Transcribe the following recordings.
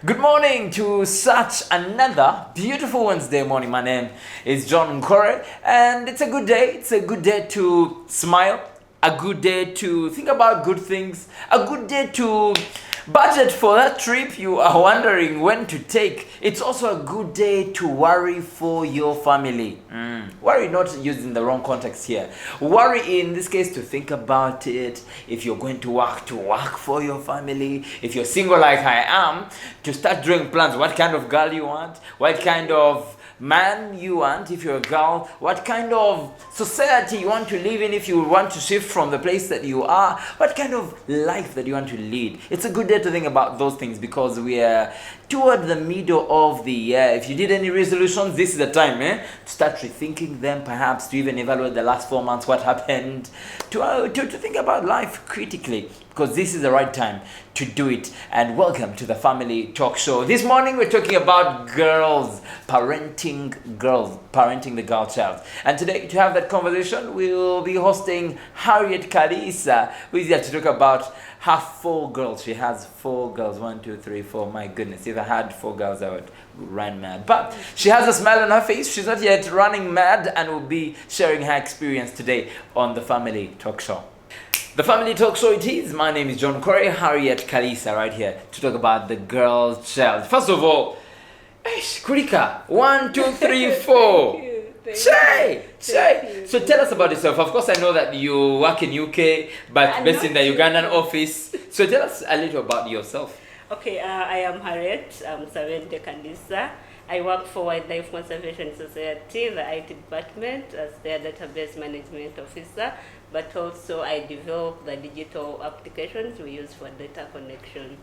Good morning to such another beautiful Wednesday morning. My name is John Nkore, and it's a good day. It's a good day to smile, a good day to think about good things, a good day to budget for that trip you are wondering when to take. It's also a good day to worry for your family. Worry not used in the wrong context here. Worry in this case to think about it. If you're going to work for your family. If you're single like I am, to start drawing plans. What kind of girl you want? What kind of man you want if you're a girl, what kind of society you want to live in if you want to shift from the place that you are, what kind of life that you want to lead. It's a good day to think about those things because we are toward the middle of the year. If you did any resolutions, this is the time to start rethinking them, perhaps to even evaluate the last 4 months, what happened, to think about life critically, because this is the right time to do it. And welcome to the Family Talk Show. This morning we're talking about girls, parenting the girl child. And today, to have that conversation, we'll be hosting Harriet Kariisa, who is here to talk about her 4 girls. She has 4 girls. 1, 2, 3, 4. My goodness, if I had 4 girls, I would run mad. But she has a smile on her face. She's not yet running mad, and will be sharing her experience today on the Family Talk Show. The Family Talk Show it is. My name is John Nkore, Harriet Kariisa right here to talk about the girl child. First of all, Kurika, 1, 2, 3, 4. Say. So tell us about yourself. Of course, I know that you work in UK, but based in the Ugandan office. So tell us a little about yourself. Okay, I am Harriet Kariisa. I work for Wildlife Conservation Society, the IT department, as their database management officer, but also I develop the digital applications we use for data connection.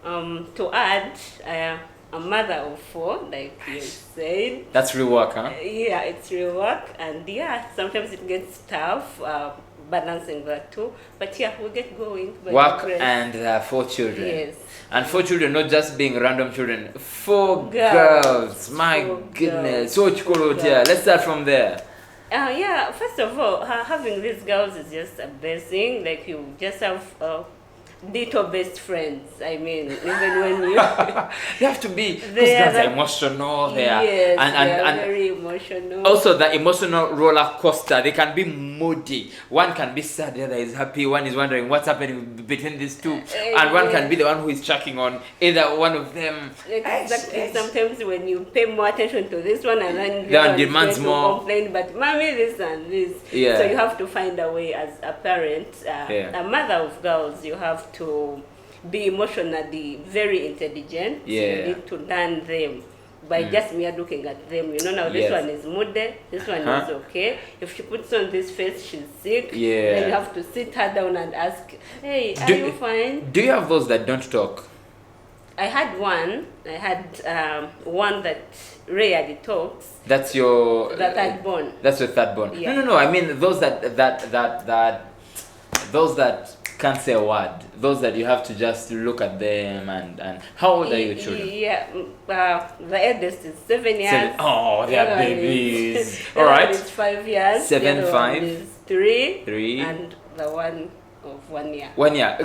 To add, I am a mother of 4, like you said. That's real work, huh? Yeah, it's real work, and sometimes it gets tough. Balancing that too, but we get going. Work and 4 children. Yes. And 4 children, not just being random children. 4 girls. My goodness. So let's start from there. First of all, having these girls is just a blessing. Like you just have little best friends. I mean, even when you you have to be, because girls are emotional. Yes, and very emotional. Also, the emotional roller coaster. They can be moody. One can be sad, the other is happy. One is wondering what's happening between these two, and one can be the one who is checking on either one of them. Exactly. Sometimes when you pay more attention to this one, and then the one demands more. Complain, but mommy this and this. Yeah. So you have to find a way as a parent, a mother of girls. You have to be emotionally very intelligent. Yeah. You need to learn them by just mere looking at them. You know, now this one is moody, this one is okay. If she puts on this face, she's sick. Yeah. Then you have to sit her down and ask, hey, are you fine? Do you have those that don't talk? I had one. One that rarely talks. That's your... The third born. That's your third born. Yeah. No. I mean those that can't say a word. Those that you have to just look at them and how old are your children? Yeah, the eldest is 7 years. 7. Oh, they are babies. All The right. one is 5 years. 7, the other 5. One is 3. 3. And the one of 1 year. 1 year.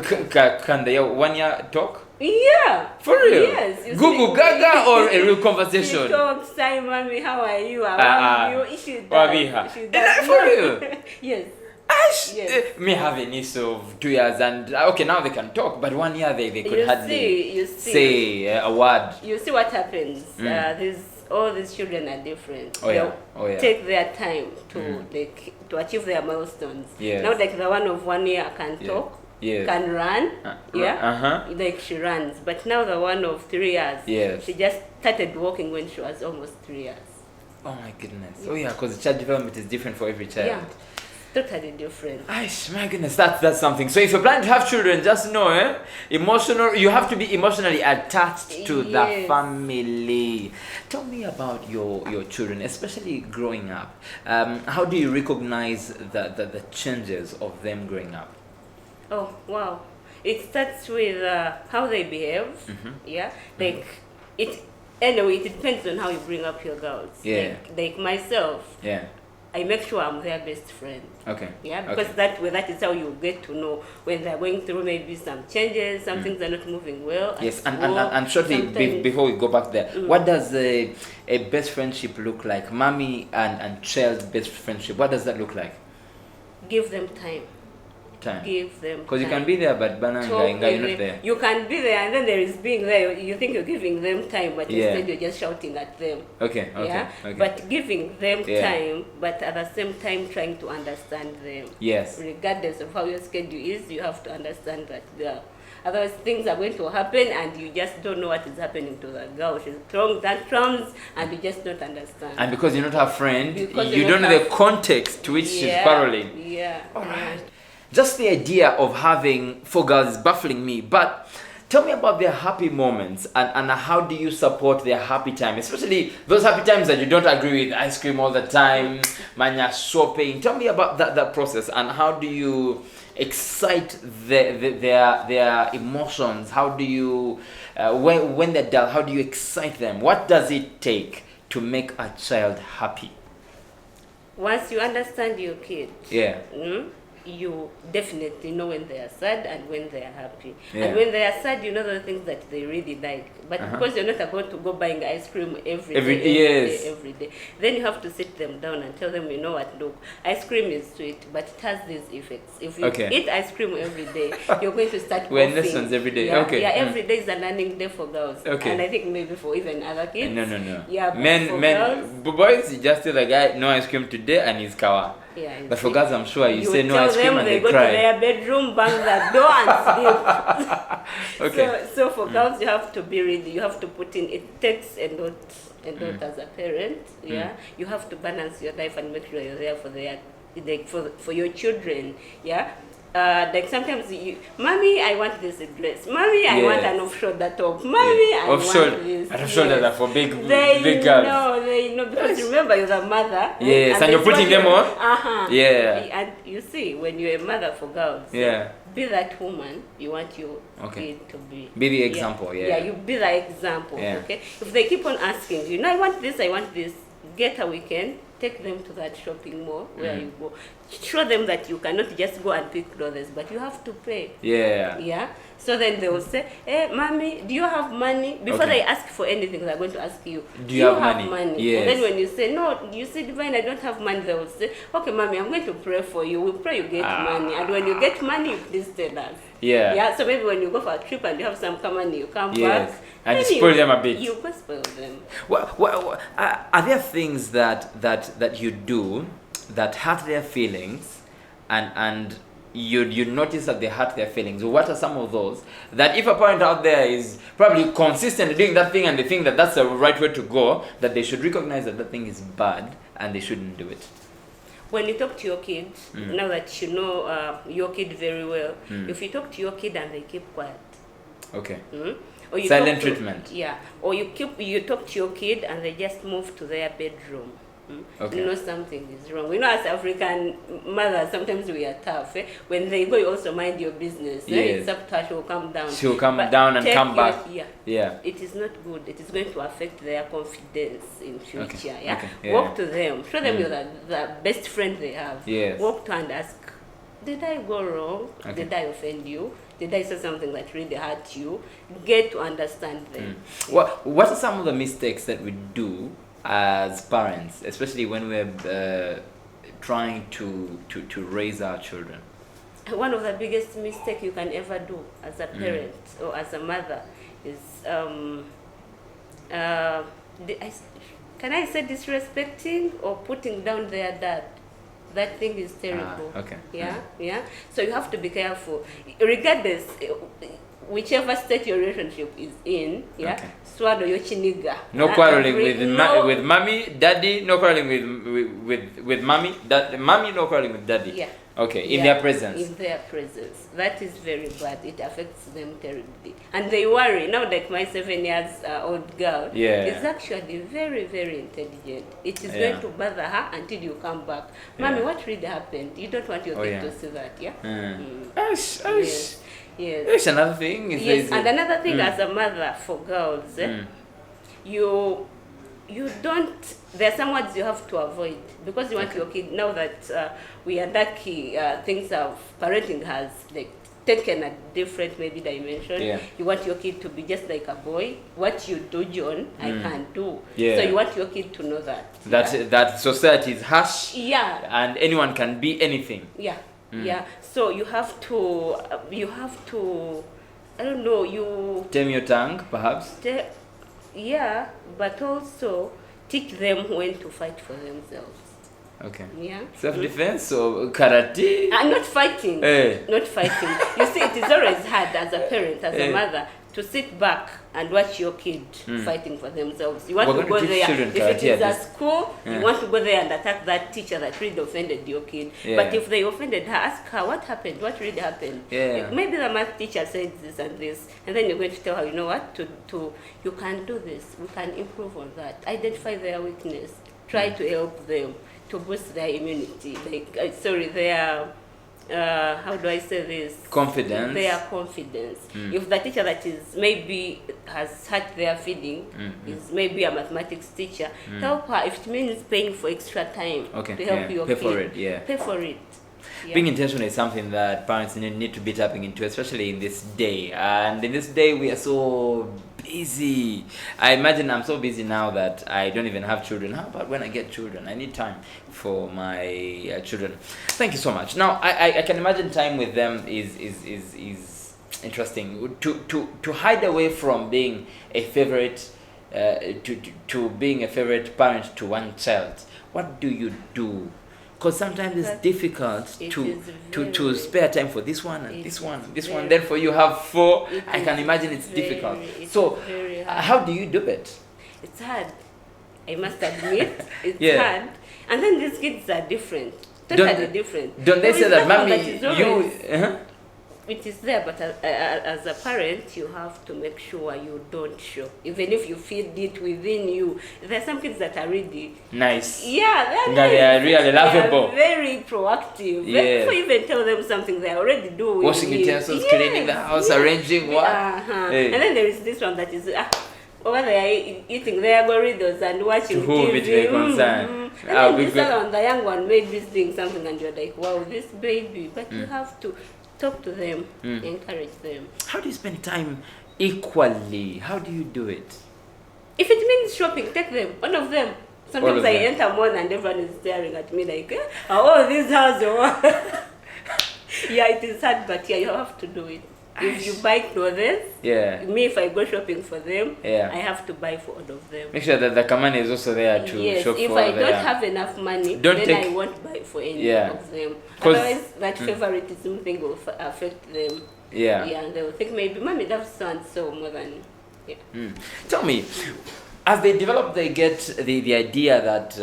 Can they 1 year talk? Yeah. For real? Yes. Google Gaga or a real conversation? She talks, hi mommy, how are you? I love you. She does. She does. For real? Yes. Yes. Me have a niece of 2 years and okay, now they can talk, but 1 year they could hardly say a word. You see what happens. All these children are different. Yeah. Take their time to achieve their milestones. Yes. Now, like the one of 1 year can talk, can run, like she runs. But now the one of 3 years, she just started walking when she was almost 3 years. Oh my goodness. Oh yeah, because the child development is different for every child. Yeah. Totally different. My goodness, that's something. So if you're planning to have children, just know, you have to be emotionally attached to the family. Tell me about your children, especially growing up. How do you recognize the changes of them growing up? Oh, wow. It starts with how they behave. Anyway, it depends on how you bring up your girls. Yeah. Like myself. Yeah. I make sure I'm their best friend. Okay. Yeah, because that is how you get to know when they're going through maybe some changes, some things are not moving well. Yes, and shortly before we go back there, what does a best friendship look like? Mommy and child best friendship, what does that look like? Give them time. Give them because you can be there but you're not there. You can be there and then there is being there. You think you're giving them time, but instead you're just shouting at them. Okay. But giving them time, but at the same time trying to understand them. Yes. Regardless of how your schedule is, you have to understand that otherwise things are going to happen and you just don't know what is happening to the girl. She's throwing tantrums and you just don't understand. And because you're not her friend, you don't know the context to which she's quarreling. Yeah. All right. Just the idea of having 4 girls is baffling me, but tell me about their happy moments and how do you support their happy time, especially those happy times that you don't agree with ice cream all the time, mania shopping. Tell me about that process and how do you excite their emotions? How do you, when they're dull, how do you excite them? What does it take to make a child happy? Once you understand your kids, you definitely know when they are sad and when they are happy. And when they are sad, you know the things that they really like. But because you're not about to go buying ice cream every day, then you have to sit them down and tell them, you know what, look, ice cream is sweet, but it has these effects. If you eat ice cream every day, you're going to start coughing. We're lessons every day. Every day is a learning day for girls. And I think maybe for even other kids. No. Yeah, men, boys, you just tell the guy, no ice cream today, and he's kawa. Yeah, but for girls, I'm sure you say no ice cream and they go to their bedroom, bang the door and sleep. So for girls, you have to be ready. You have to put in, it takes a lot as a parent. You have to balance your life and make sure you're there for your children. Like sometimes mommy, I want this dress. Mommy, I want an off-shoulder top. Mommy, I want this. Off-shoulder are for big girls. They know because remember you're the mother. Yes, and you're putting them on. And you see, when you're a mother for girls, be that woman you want your kid to be. Be the example. You be the example. Okay. If they keep on asking you, I want this. Get a weekend. Take them to that shopping mall where you go. Show them that you cannot just go and pick clothes, but you have to pay. So then they will say, hey, mommy, do you have money? Before they ask for anything, they're going to ask you, do you have money? Yes. And then when you say, no, you see, Divine, I don't have money, they will say, okay, mommy, I'm going to pray for you. We'll pray you get money. And when you get money, you please tell us. So maybe when you go for a trip and you have some money, you come back. And you spoil them a bit. You go spoil them. Are there things that you do that hurt their feelings and you notice that they hurt their feelings? What are some of those that if a parent out there is probably consistently doing that thing and they think that that's the right way to go, that they should recognize that thing is bad and they shouldn't do it? When you talk to your kids, now that you know your kid very well, if you talk to your kid and they keep quiet, or you silent treatment. Or you talk to your kid and they just move to their bedroom. You know something is wrong. We know as African mothers, sometimes we are tough. When they go, you also mind your business. It's up to her, she will come down. She will come down and come back. It is not good. It is going to affect their confidence in future. Walk to them. Show them you're the best friend they have. Walk to and ask, did I go wrong? Did I offend you? Did I say something that really hurt you? Get to understand them. What are some of the mistakes that we do as parents, especially when we're trying to raise our children? One of the biggest mistakes you can ever do as a parent or as a mother is can I say disrespecting or putting down their dad? That thing is terrible. So you have to be careful, regardless, whichever state your relationship is in. Swallow your chiniga. No quarreling with mommy, daddy. No quarreling with mommy, mommy. No quarreling with daddy. In their presence. In their presence. That is very bad. It affects them terribly, and they worry. Now, like my 7 years old girl is actually very, very intelligent. It is going to bother her until you come back. Mommy, what really happened? You don't want your kid to see that, Yes, another thing is and another thing as a mother for girls, you you don't, there are some words you have to avoid because you want your kid, now that we are lucky, things of parenting has like taken a different maybe dimension. Yeah. You want your kid to be just like a boy. What you do, John, I can't do. Yeah. So you want your kid to know that. That society is harsh. Yeah. And anyone can be anything. Yeah. Yeah. So you have to, I don't know, you... Tame your tongue, perhaps. Yeah, but also teach them when to fight for themselves. Okay. Yeah. Self-defense or karate? Not fighting. Not fighting. You see, it is always hard as a parent, as a mother, to sit back and watch your kid fighting for themselves. You want We're to going go to teach there. children If it karate is at at this. school, you want to go there and attack that teacher that really offended your kid. Yeah. But if they offended her, ask her what happened, what really happened. Yeah. Maybe the math teacher said this and this, and then you're going to tell her, you know what, you can do this. We can improve on that. Identify their weakness. Try to help them to boost their immunity. Their how do I say this? Confidence. Their confidence. If the teacher that is maybe has hurt their feeling is maybe a mathematics teacher, help her. If it means paying for extra time to help your Pay kid, for it. Yeah. pay for it. Yeah. Being intentional is something that parents need to be tapping into, especially in this day. And in this day, we are so busy. I imagine I'm so busy now that I don't even have children. How about when I get children? I need time for my children. Thank you so much. Now, I can imagine time with them is interesting. To hide away from being a favorite, to being a favorite parent to one child. What do you do? Because sometimes it's difficult to spare time for this one and this one, this one. Then for you have 4. I can imagine it's difficult. So how do you do it? It's hard. I must admit, it's Yeah. hard. And then these kids are different. Totally different. Don't they say that, mommy, you... It is there, but as a parent, you have to make sure you don't show. Even if you feel it within you. There are some kids that are really... Nice. Yeah, they are really lovable. They are very proactive. Yeah. Before you even tell them something, they are already doing Washing utensils, cleaning the house, arranging what? Hey. And then there is this one that is... over there eating their burritos and watching to whom TV. It may concern. And then this one, the young one, maybe doing something and you're like, wow, this baby. But you have to talk to them, encourage them. How do you spend time equally? How do you do it? If it means shopping, take them, one of them. Sometimes I enter one and everyone is staring at me like, oh, this house. Yeah, it is hard, but yeah, you have to do it. If you buy clothes, me, if I go shopping for them, I have to buy for all of them. Make sure that the command is also there to shop for if I don't have enough money, then I won't buy for any of them. Otherwise, that favoritism thing will affect them. Yeah, and they will think maybe mommy loves so and so more than. Tell me, as they develop, they get the idea that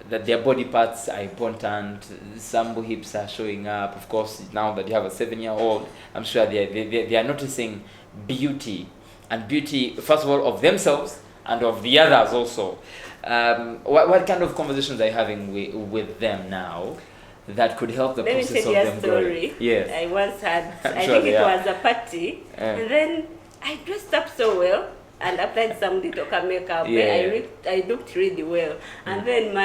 that their body parts are important. Some hips are showing up. Of course, now that you have a 7-year-old, I'm sure they are noticing beauty, and beauty, first of all, of themselves and of the others also. What kind of conversations are you having with them now that could help the process of them growing? Let me tell you a story. Yes. I once had, I think it was a party, and then I dressed up so well and applied some little makeup. I looked really well. And then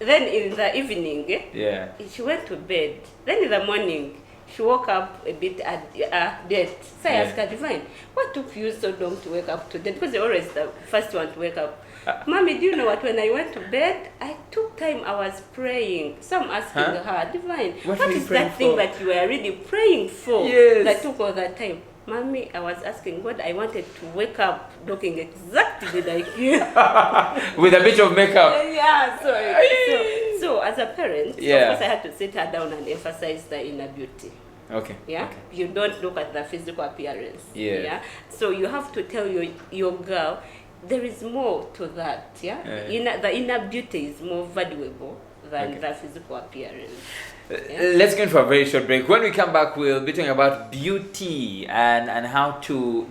in the evening, she went to bed. Then in the morning, she woke up a bit late. So I asked her, Divine, what took you so long to wake up today? Because you're always the first one to wake up. Mommy, do you know what? When I went to bed, I took time, I was praying. So I'm asking her, Divine, what is that thing that you were really praying for that took all that time? Mommy, I was asking God, I wanted to wake up looking exactly like you. With a bit of makeup. So as a parent, of course I had to sit her down and emphasize the inner beauty. Okay. Yeah. Okay. You don't look at the physical appearance. Yeah. So you have to tell your girl there is more to that. Yeah. The inner beauty is more valuable than the physical appearance. Let's go in for a very short break. When we come back, we'll be talking about beauty and how to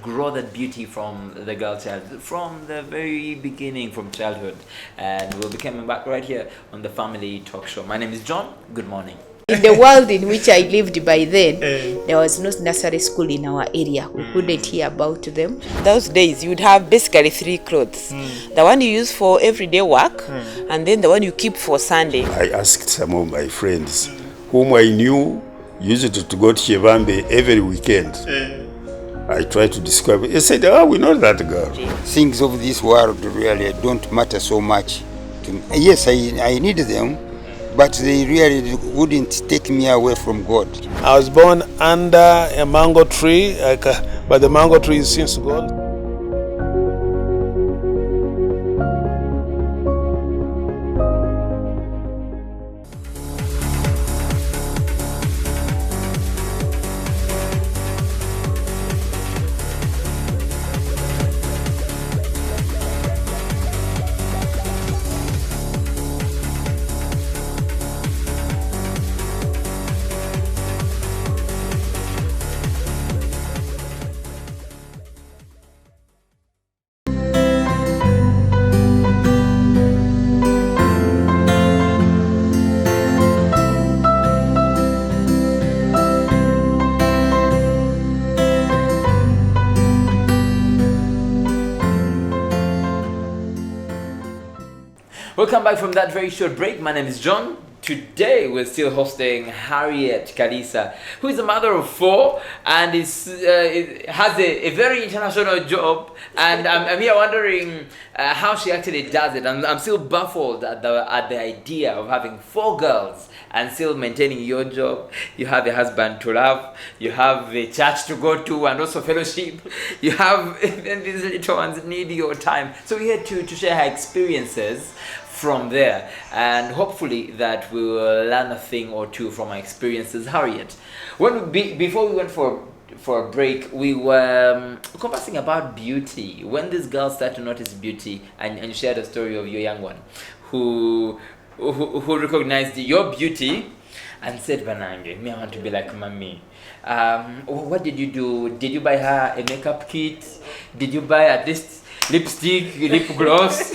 grow that beauty from the girl child, from the very beginning, from childhood. And we'll be coming back right here on the Family Talk Show. My name is John. Good morning. In the world in which I lived by then, there was no nursery school in our area. We couldn't hear about them. Those days, you would have basically 3 clothes. The one you use for everyday work, and then the one you keep for Sunday. I asked some of my friends whom I knew used to go to Chevambe every weekend. I tried to describe it. They said, we know that girl. Things of this world really don't matter so much to me. Yes, I need them, but they really wouldn't take me away from God. I was born under a mango tree, but the mango tree is since gone. Welcome back from that very short break. My name is John. Today we're still hosting Harriet Kariisa, who is a mother of 4 and has a very international job. And I'm here wondering how she actually does it. I'm still baffled at the idea of having 4 girls and still maintaining your job. You have a husband to love, you have a church to go to and also fellowship. You have, and these little ones need your time. So we're here to share her experiences from there, and hopefully that we will learn a thing or two from our experiences. Harriet, before we went for a break, we were conversing about beauty. When these girls start to notice beauty, and you shared a story of your young one who recognized your beauty and said, "Banange, me I want to be like mommy." What did you do? Did you buy her a makeup kit? Did you buy at least lipstick, lip gloss?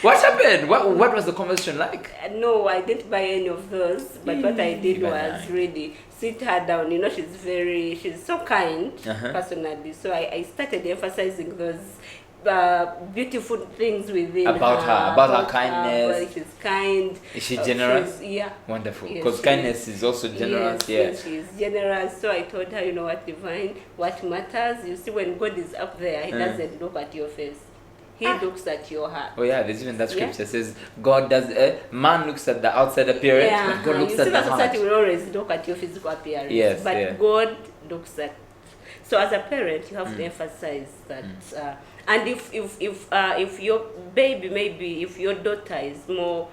What happened? What was the conversation like? No, I didn't buy any of those. But what I did was really sit her down. You know, she's so kind personally. So I started emphasizing those beautiful things within about her kindness. She's kind. Is she generous? Yeah. Wonderful. Because kindness is also generous. Yes, she's generous. So I told her, you know what, divine, what matters. You see, when God is up there, He doesn't look at your face. He looks at your heart. Oh yeah, there's even that scripture says God does. Man looks at the outside appearance, but God looks at the heart. Society will always look at your physical appearance. Yes, but God looks at. So as a parent, you have to emphasize that. And if your baby, maybe if your daughter is more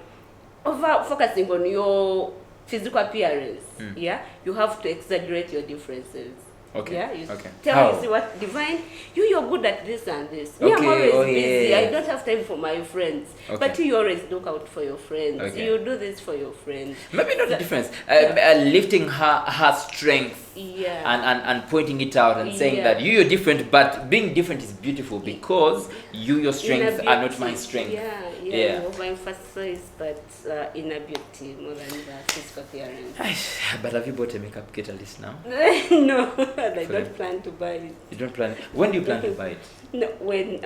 over focusing on your physical appearance, you have to exaggerate your differences. Okay. Yeah, you okay. Tell me, see what, divine, you're good at this and this. Me, I'm always busy. I don't have time for my friends. Okay. But you always look out for your friends. Okay. You do this for your friends. Maybe not the difference. Lifting her strength and pointing it out and saying that you're different, but being different is beautiful because your strengths are not my strength. You overemphasize that inner beauty more than the physical appearance. But have you bought a makeup kit at least now? No, I don't plan to buy it. You don't plan? When do you plan to buy it? No, when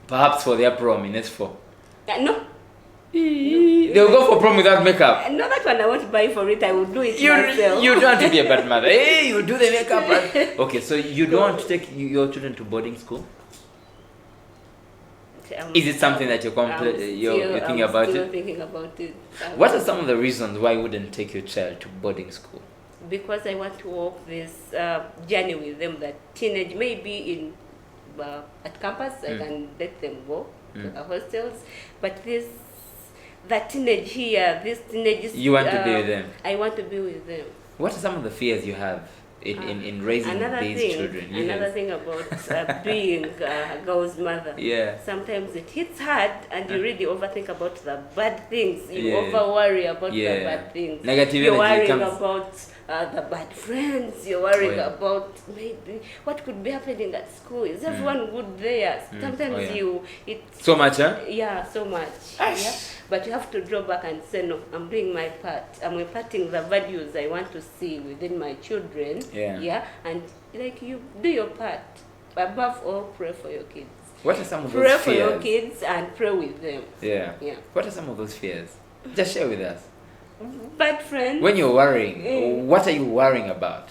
perhaps for their prom in S4. No. They'll go for prom without makeup. No, that one I won't buy for it. I will do it myself. You don't want to be a bad mother. Hey, you do the makeup. Okay, so you don't want to take your children to boarding school? Is it something that you're thinking about it? Thinking about it. What are some of the reasons why you wouldn't take your child to boarding school? Because I want to walk this journey with them. That teenage, maybe in at campus, I can let them go to the hostels. But that teenage here, this teenage. You want to be with them. I want to be with them. What are some of the fears you have in raising these children? Another thing about being a girl's mother. Yeah. Sometimes it hits hard and you really overthink about the bad things. You over worry about the bad things. Negative You're energy worrying comes. about the bad friends. You're worrying Oh, yeah. about maybe what could be happening at school. Is everyone good there? Sometimes Oh, yeah. it's So much, huh? yeah, so much. Yeah. But you have to draw back and say, no, I'm doing my part. I'm imparting the values I want to see within my children. Yeah. Yeah. And like you do your part. Above all, pray for your kids. What are some of Pray those for your fears? kids and pray with them. Yeah. Yeah. What are some of those fears? Just share with us. Bad friends. When you're worrying, what are you worrying about?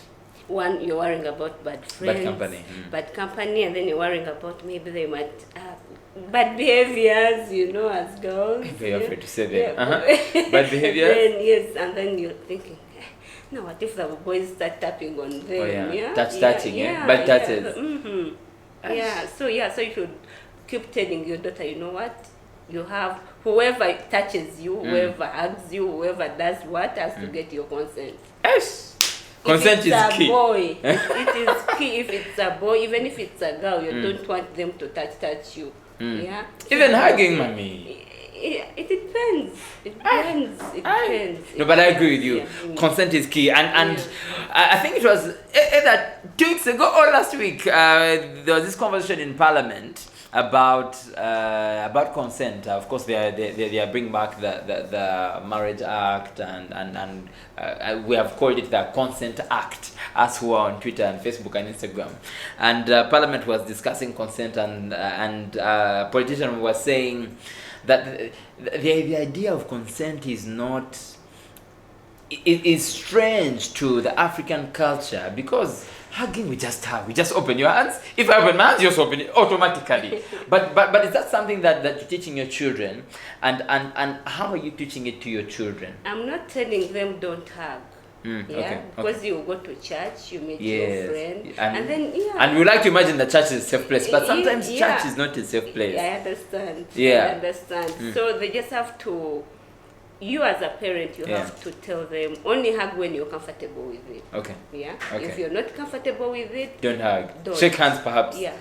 One, you're worrying about bad friends. Bad company. Bad company, and then you're worrying about maybe they might bad behaviors, as girls. I'm very afraid to say that. Yeah. Bad behaviors? Then, yes, and then you're thinking, no, what if the boys start tapping on them? Oh, yeah. yeah, Touching, yeah. Bad touches. Mm-hmm. So you should keep telling your daughter, you know what? You have whoever touches you, whoever hugs you, whoever does what has to get your consent. Yes. Consent is If it's key. a boy, it is key. If it's a boy, even if it's a girl, you don't want them to touch you. Yeah. Even hugging, mommy. It depends. It depends. It depends. No, but I agree with you. Yeah. Consent is key, and I think it was either 2 weeks ago or last week. There was this conversation in Parliament about consent. Of course, they are bringing back the Marriage Act, and we have called it the Consent Act, as who are on Twitter and Facebook and Instagram. And Parliament was discussing consent, and politicians were saying that the idea of consent is not. It is strange to the African culture, because hugging, we just hug, we just open your hands. If I open my hands, you just open it automatically. but is that something that you're teaching your children, and how are you teaching it to your children? I'm not telling them don't hug. Okay. Because you go to church, you meet Yes. your friend, And then and we like to imagine that church is a safe place, but sometimes Yeah. church is not a safe place. I understand. Yeah. I understand. So they just have to. You as a parent, you Yeah. have to tell them only hug when you're comfortable with it. Okay. Yeah. Okay. If you're not comfortable with it, Don't hug. Don't. Shake hands, perhaps. yeah.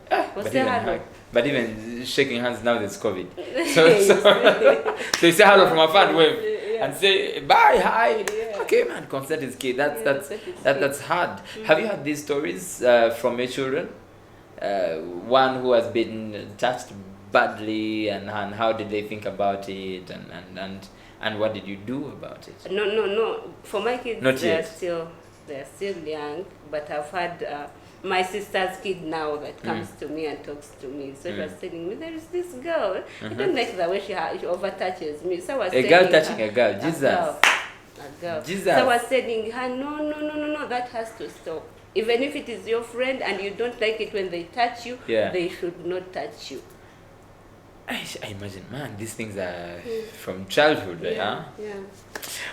But say even hello. hug. But even shaking hands now, there's COVID. So you say hello from afar and wave, and say bye, hi. Okay, man. Consent is key. That's consent is that's hard. Have you had these stories from your children? One who has been touched badly, and how did they think about it, and what did you do about it? No. For my kids, Not they're yet. still young. But I've had my sister's kid now that comes to me and talks to me. So she was telling me, there is this girl. I don't like the way she overtouches me. So I was A telling girl touching her, a girl. Jesus. A girl. Jesus. So I was telling her, no, that has to stop. Even if it is your friend and you don't like it when they touch you, Yeah. they should not touch you. I imagine, man, these things are from childhood, right? Huh? Yeah.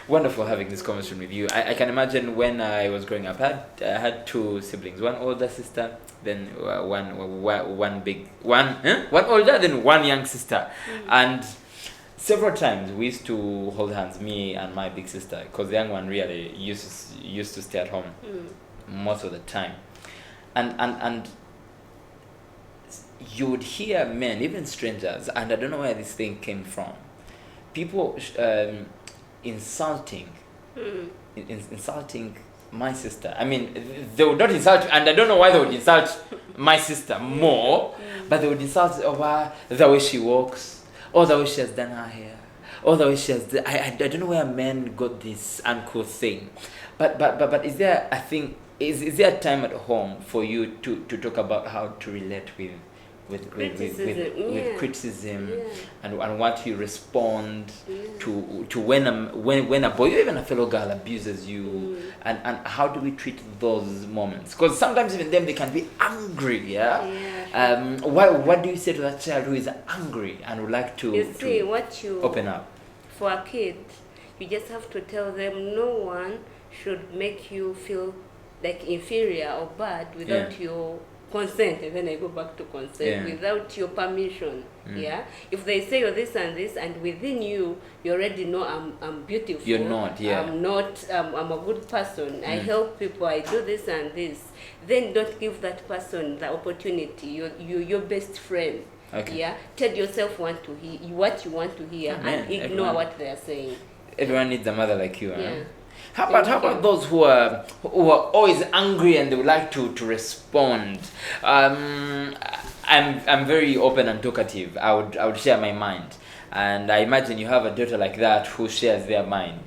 Wonderful having this conversation with you. I can imagine when I was growing up, I had 2 siblings, one older sister, then one older, then one young sister, and several times we used to hold hands, me and my big sister, because the young one really used to stay at home most of the time, and you would hear men, even strangers, and I don't know where this thing came from, people insulting my sister. I mean, they would not insult, and I don't know why they would insult my sister more, but they would insult over the way she walks, or the way she has done her hair, or the way she has. I don't know where men got this uncouth thing, but is there a thing? Is there a time at home for you to talk about how to relate with criticism and what you respond to when a boy or even a fellow girl abuses you, and how do we treat those moments? Because sometimes even them, they can be angry. What do you say to that child who is angry and would like to open up? For a kid, you just have to tell them no one should make you feel like inferior or bad without your consent. And then I go back to consent, without your permission. If they say you're this and this, and within you already know I'm beautiful, You're not. I'm a good person, I help people, I do this and this, then don't give that person the opportunity. You're your best friend. Tell yourself what you want to hear, and ignore what they are saying. Everyone needs a mother like you. How about those who are always angry and they would like to respond? I'm very open and talkative. I would share my mind, and I imagine you have a daughter like that who shares their mind.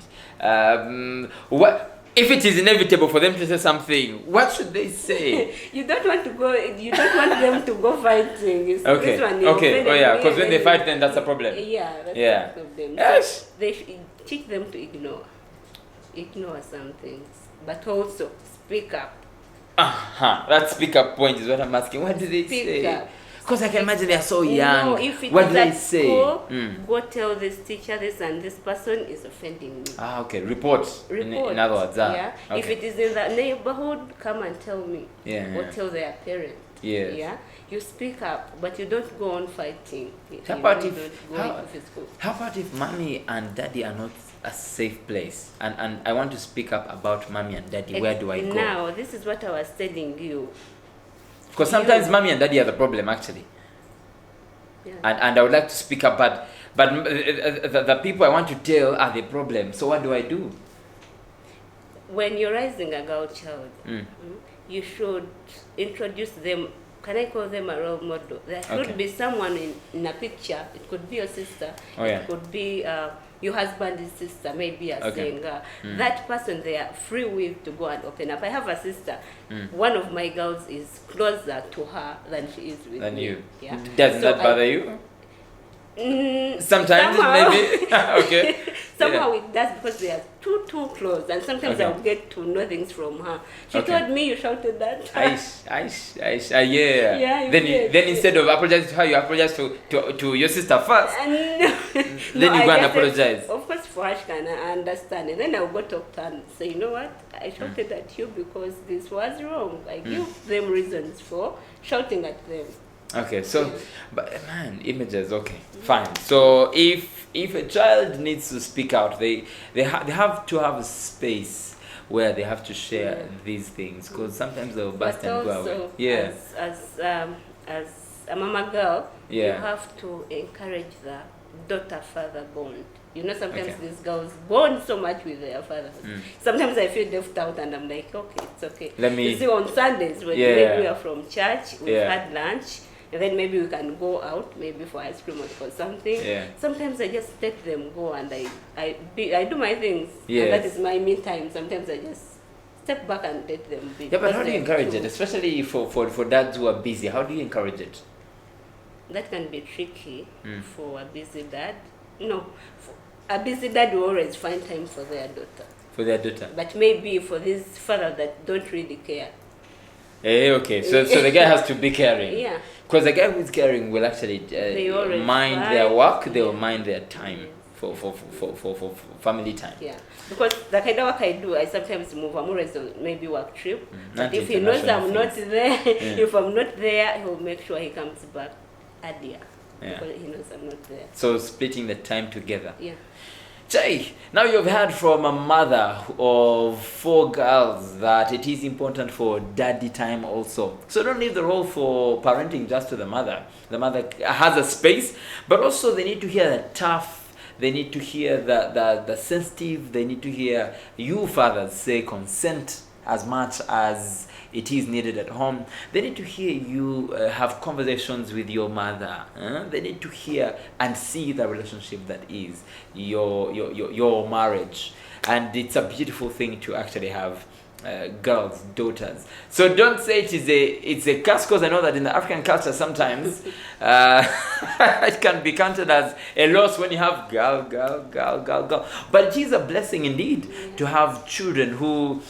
What if it is inevitable for them to say something? What should they say? You don't want to go. You don't want them to go fighting. It's Okay. This one, Okay. Oh yeah, because when they fight, then that's a problem. Yeah. That's Yeah. a problem. Yes. So they teach them to ignore some things, but also speak up. That speak up point is what I'm asking. What do they Speak say? up. Because I can imagine they are so young. No, if it What is do they at say? school, go tell this teacher this and this person is offending me. Okay. Report. In other words. Yeah. Okay. If it is in the neighborhood, come and tell me. Yeah, Or yeah. tell their parent. Yes. Yeah. You speak up, but you don't go on fighting. How You about don't if go into physical. how about if mommy and daddy are not a safe place, and I want to speak up about mommy and daddy? Where do I go? Now, this is what I was telling you. Because sometimes mommy and daddy are the problem actually, Yeah. and I would like to speak up, but the people I want to tell are the problem. So what do I do? When you're raising a girl child, you should introduce them. Can I call them a role model? There should Okay. be someone in a picture. It could be your sister. Oh, yeah. It could be your husband's sister, maybe a Okay. singer. That person they are free will to go and open up. I have a sister. One of my girls is closer to her than she is with Than me. you. Yeah. Doesn't So that bother you? Sometimes somehow. maybe. Okay. Somehow Yeah. it does because they are too close, and sometimes Okay. I'll get to know things from her. She Okay. told me you shouted that. Aish. Yeah. Yeah, you Then did. then instead of apologizing to her, you apologize to your sister first. And Then you I go and just said, apologize. Of course, for her, she can understand. And then I'll go talk to her and say, you know what? I shouted at you because this was wrong. I give them reasons for shouting at them. Okay, so, but man, images. Okay, fine. So if a child needs to speak out, they have to have a space where they have to share these things, because sometimes they'll burst But and go away. also, Yeah. as a mama girl, you Yeah. have to encourage the daughter-father bond. You know, sometimes Okay. these girls bond so much with their fathers. Sometimes I feel left out, and I'm like, okay, it's okay. Let me- You see, on Sundays when Yeah. maybe we are from church, we've Yeah. had lunch, and then maybe we can go out, maybe for ice cream or for something. Yeah. Sometimes I just let them go, and I do my things. Yes. And that is my me time. Sometimes I just step back and let them be. Yeah, but because how do you they're encourage too- it, especially for dads who are busy? How do you encourage it? That can be tricky for a busy dad. No, a busy dad will always find time for their daughter. For their daughter. But maybe for these fathers that don't really care. Okay, so the guy has to be caring. Yeah. Because the guy who's caring will actually They always mind find- their work. They will Yeah. mind their time for family time. Yeah. Because the kind of work I do, I sometimes move. I'm always on maybe work trip. Not But if he knows international I'm not things. there, if I'm not there, he'll make sure he comes back earlier. Yeah. Because he knows I'm not there. So splitting the time together. Yeah. Jay, now you've heard from a mother of 4 girls that it is important for daddy time also. So don't leave the role for parenting just to the mother. The mother has a space, but also they need to hear the tough, they need to hear the sensitive, they need to hear you fathers say consent as much as it is needed at home. They need to hear you have conversations with your mother. They need to hear and see the relationship that is your marriage. And it's a beautiful thing to actually have girls, daughters. So don't say it's a curse, because I know that in the African culture sometimes it can be counted as a loss when you have girl. But it is a blessing indeed to have children who...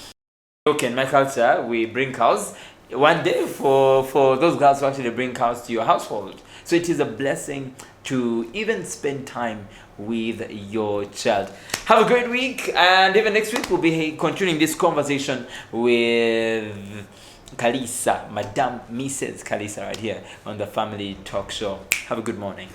Okay, in my culture, we bring cows one day for those girls who actually bring cows to your household. So it is a blessing to even spend time with your child. Have a great week, and even next week we'll be continuing this conversation with Kariisa, Madam Mrs. Kariisa, right here on the Family Talk Show. Have a good morning.